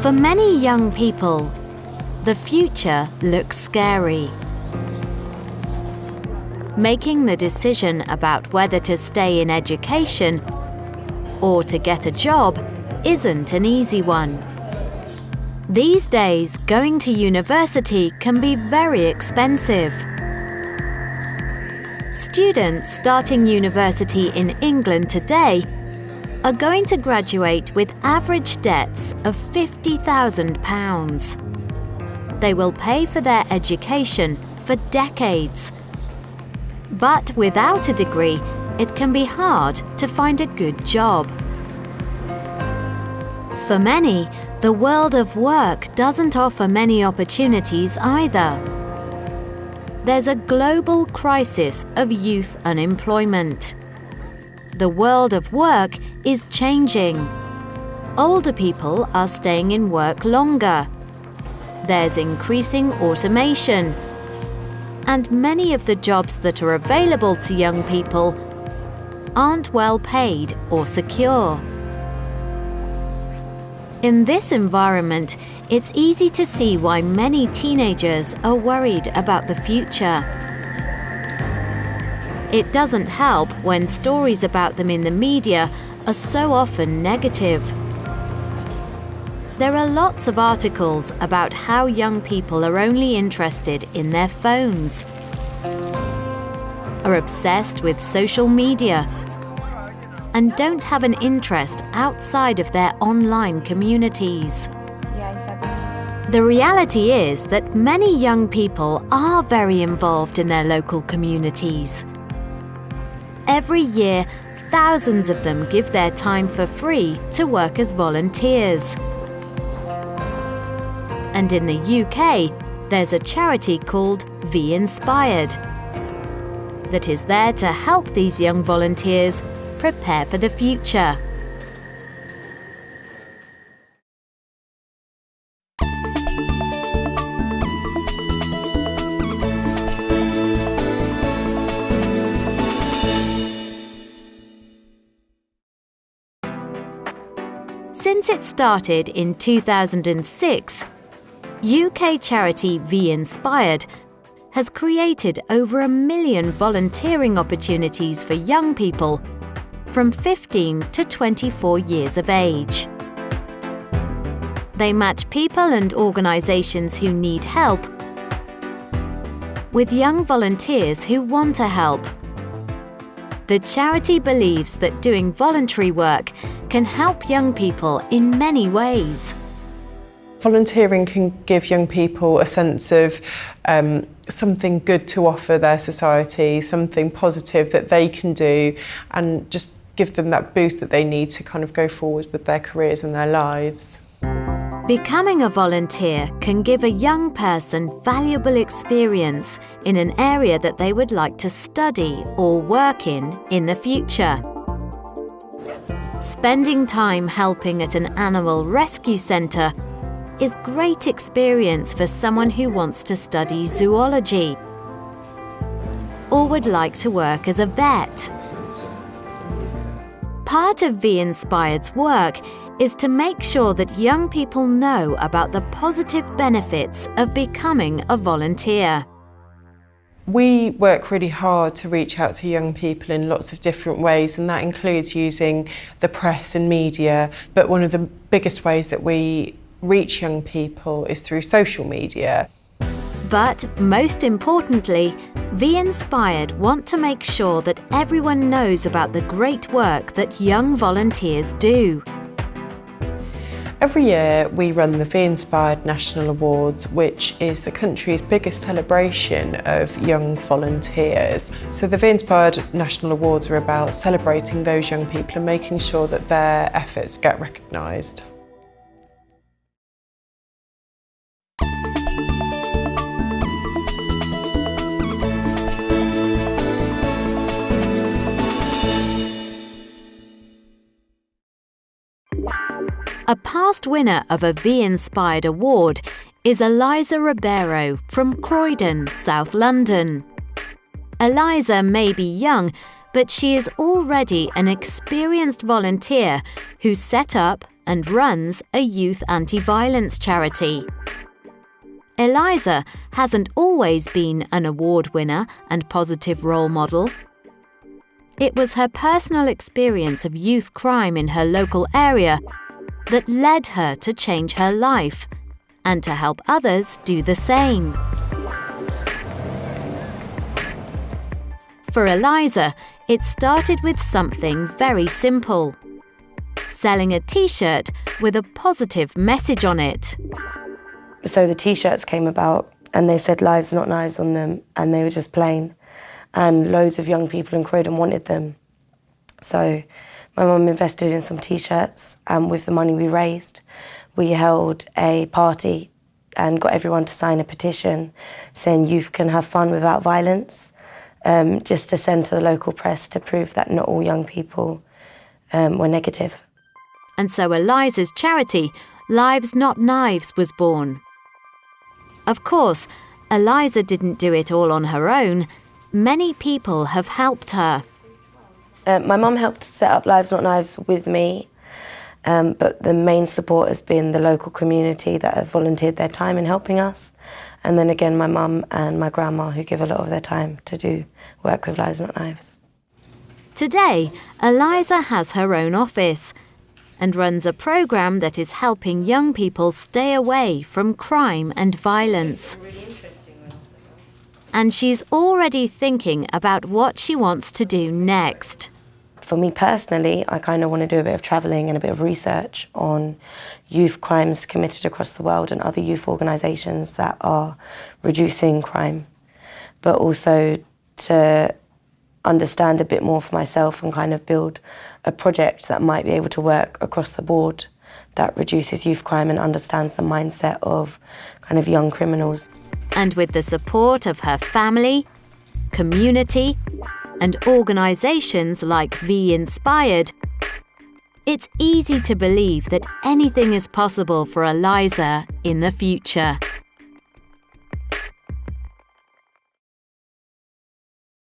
For many young people, the future looks scary. Making the decision about whether to stay in education or to get a job isn't an easy one. These days, going to university can be very expensive. Students starting university in England today are going to graduate with average debts of £50,000. They will pay for their education for decades. But without a degree, it can be hard to find a good job. For many, the world of work doesn't offer many opportunities either. There's a global crisis of youth unemployment. The world of work is changing. Older people are staying in work longer. There's increasing automation. And many of the jobs that are available to young people aren't well paid or secure. In this environment, it's easy to see why many teenagers are worried about the future. It doesn't help when stories about them in the media are so often negative. There are lots of articles about how young people are only interested in their phones, are obsessed with social media, and don't have an interest outside of their online communities. The reality is that many young people are very involved in their local communities. Every year, thousands of them give their time for free to work as volunteers. And in the UK, there's a charity called V Inspired that is there to help these young volunteers prepare for the future. Since it started in 2006, UK charity V Inspired has created over 1 million volunteering opportunities for young people from 15 to 24 years of age. They match people and organisations who need help with young volunteers who want to help. The charity believes that doing voluntary work can help young people in many ways. Volunteering can give young people a sense of something good to offer their society, something positive that they can do, and just give them that boost that they need to kind of go forward with their careers and their lives. Becoming a volunteer can give a young person valuable experience in an area that they would like to study or work in the future. Spending time helping at an animal rescue centre is great experience for someone who wants to study zoology or would like to work as a vet. Part of V Inspired's work is to make sure that young people know about the positive benefits of becoming a volunteer. We work really hard to reach out to young people in lots of different ways, and that includes using the press and media. But one of the biggest ways that we reach young people is through social media. But most importantly, V Inspired want to make sure that everyone knows about the great work that young volunteers do. Every year we run the V Inspired National Awards, which is the country's biggest celebration of young volunteers. So the V Inspired National Awards are about celebrating those young people and making sure that their efforts get recognised. A past winner of a V Inspired award is Eliza Ribeiro from Croydon, South London. Eliza may be young, but she is already an experienced volunteer who set up, and runs a youth anti-violence charity. Eliza hasn't always been an award winner and positive role model. It was her personal experience of youth crime in her local area that led her to change her life and to help others do the same. For Eliza, it started with something very simple: selling a t-shirt with a positive message on it. So the t-shirts came about and they said "Lives Not Knives" on them, and they were just plain, and loads of young people in Croydon wanted them. So my mum invested in some t-shirts, and with the money we raised, we held a party and got everyone to sign a petition saying youth can have fun without violence, just to send to the local press to prove that not all young people were negative. And so Eliza's charity, Lives Not Knives, was born. Of course, Eliza didn't do it all on her own. Many people have helped her. My mum helped set up Lives Not Knives with me, but the main support has been the local community that have volunteered their time in helping us. And then again, my mum and my grandma, who give a lot of their time to do work with Lives Not Knives. Today, Eliza has her own office and runs a programme that is helping young people stay away from crime and violence. And she's already thinking about what she wants to do next. For me personally, I kind of want to do a bit of travelling and a bit of research on youth crimes committed across the world and other youth organisations that are reducing crime, but also to understand a bit more for myself and kind of build a project that might be able to work across the board that reduces youth crime and understands the mindset of kind of young criminals. And with the support of her family, community, and organisations like V Inspired, it's easy to believe that anything is possible for Eliza in the future.